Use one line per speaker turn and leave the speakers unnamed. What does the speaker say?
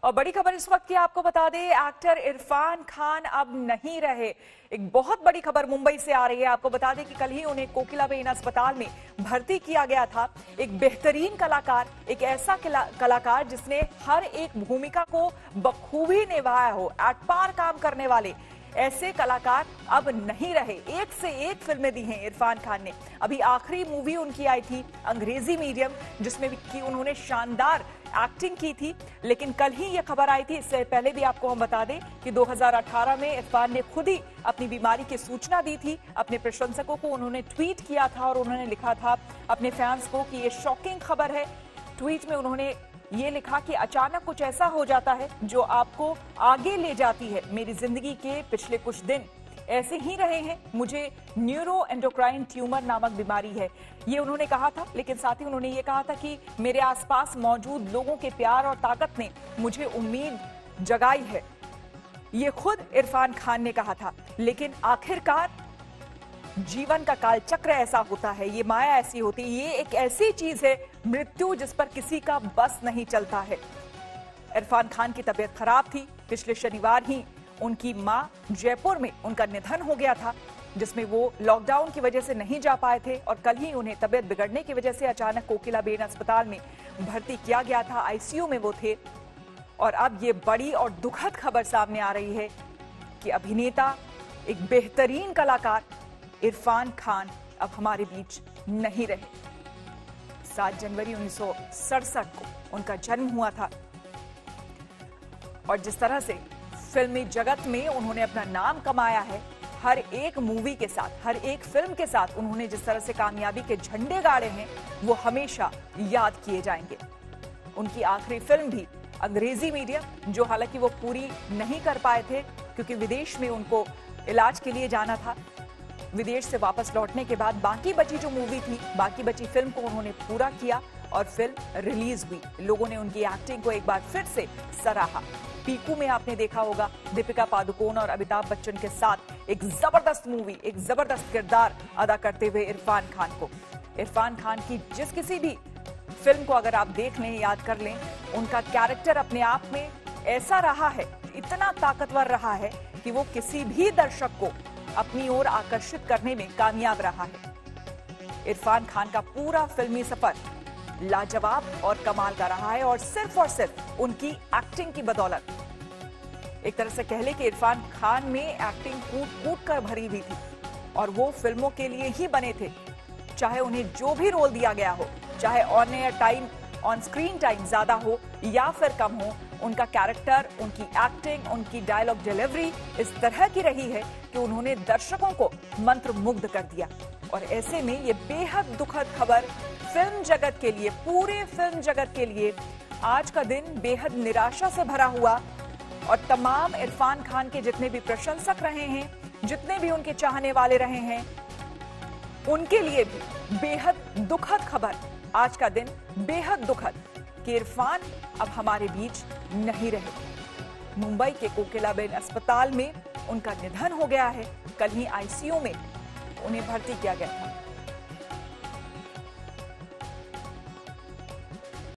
और बड़ी खबर इस वक्त की आपको बता दें, एक्टर इरफान खान अब नहीं रहे। एक बहुत बड़ी खबर मुंबई से आ रही है। आपको बता दें कि कल ही उन्हें कोकिलाबेन अस्पताल में भर्ती किया गया था। एक बेहतरीन कलाकार, एक ऐसा कलाकार जिसने हर एक भूमिका को बखूबी निभाया हो, एट पार काम करने वाले ऐसे कलाकार अब नहीं रहे। एक से एक फिल्में दी हैं इरफान खान ने। अभी आखिरी मूवी उनकी आई थी अंग्रेजी मीडियम, जिसमें कि उन्होंने शानदार एक्टिंग की थी। लेकिन कल ही यह खबर आई थी, इससे पहले भी आपको हम बता दें कि 2018 में इरफान ने खुद ही अपनी बीमारी की सूचना दी थी। अपने प्रशंसकों को उन्होंने ट्वीट किया था और उन्होंने लिखा था अपने फैंस को कि ये शॉकिंग खबर है। ट्वीट में उन्होंने ये लिखा कि अचानक कुछ ऐसा हो जाता है जो आपको आगे ले जाती है। मेरी जिंदगी के पिछले कुछ दिन ऐसे ही रहे हैं। मुझे न्यूरो एंडोक्राइन ट्यूमर नामक बीमारी है, ये उन्होंने कहा था। लेकिन साथ ही उन्होंने ये कहा था कि मेरे आसपास मौजूद लोगों के प्यार और ताकत ने मुझे उम्मीद जगाई है, ये खुद इरफान खान ने कहा था। लेकिन आखिरकार जीवन का काल चक्र ऐसा होता है, ये माया ऐसी होती है, ये एक ऐसी चीज है मृत्यु जिस पर किसी का बस नहीं चलता है। इरफान खान की तबीयत खराब थी। पिछले शनिवार ही उनकी मां जयपुर में उनका निधन हो गया था, जिसमें वो लॉकडाउन की वजह से नहीं जा पाए थे। और कल ही उन्हें तबीयत बिगड़ने की वजह से अचानक कोकिलाबेन अस्पताल में भर्ती किया गया था। आईसीयू में वो थे। और अब ये बड़ी और दुखद खबर सामने आ रही है कि अभिनेता, एक बेहतरीन कलाकार इरफान खान अब हमारे बीच नहीं रहे। 7 जनवरी 1967 को उनका जन्म हुआ था। और जिस तरह से फिल्मी जगत में उन्होंने अपना नाम कमाया है, हर एक मूवी के साथ, हर एक फिल्म के साथ उन्होंने जिस तरह से कामयाबी के झंडे गाड़े हैं, वो हमेशा याद किए जाएंगे। उनकी आखिरी फिल्म भी अंग्रेजी मीडियम, जो हालांकि वो पूरी नहीं कर पाए थे क्योंकि विदेश में उनको इलाज के लिए जाना था। विदेश से वापस लौटने के बाद बाकी बची जो मूवी थी, बाकी बची फिल्म को उन्होंने पूरा किया और फिल्म रिलीज हुई। लोगों ने उनकी एक्टिंग को एक बार फिर से सराहा। पीकू में आपने देखा होगा दीपिका पादुकोण और अमिताभ बच्चन के साथ एक जबरदस्त मूवी, एक जबरदस्त किरदार अदा करते हुए इरफान खान को। इरफान खान की जिस किसी भी फिल्म को अगर आप देख लें, याद कर लें, उनका कैरेक्टर अपने आप में ऐसा रहा है, इतना ताकतवर रहा है कि वो किसी भी दर्शक को अपनी ओर आकर्षित करने में कामयाब रहा है। इरफान खान का पूरा फिल्मी सफर लाजवाब और कमाल का रहा है और सिर्फ उनकी एक्टिंग की बदौलत। एक तरह से कह ले कि इरफान खान में एक्टिंग कूट कूट कर भरी हुई थी और वो फिल्मों के लिए ही बने थे। चाहे उन्हें जो भी रोल दिया गया हो, चाहे on air time, on screen time ज्यादा हो या फिर कम हो, उनका कैरेक्टर, उनकी एक्टिंग, उनकी डायलॉग डिलीवरी इस तरह की रही है कि उन्होंने दर्शकों को मंत्रमुग्ध कर दिया। और ऐसे में ये बेहद दुखद खबर फिल्म जगत के लिए, पूरे फिल्म जगत के लिए आज का दिन बेहद निराशा से भरा हुआ। और तमाम इरफान खान के जितने भी प्रशंसक रहे हैं, जितने भी उनके चाहने वाले रहे हैं, उनके लिए भी बेहद दुखद खबर। आज का दिन बेहद दुखद कि इरफान अब हमारे बीच नहीं रहे। मुंबई के कोकिलाबेन अस्पताल में उनका निधन हो गया है। कल ही आईसीयू में उन्हें भर्ती किया गया था।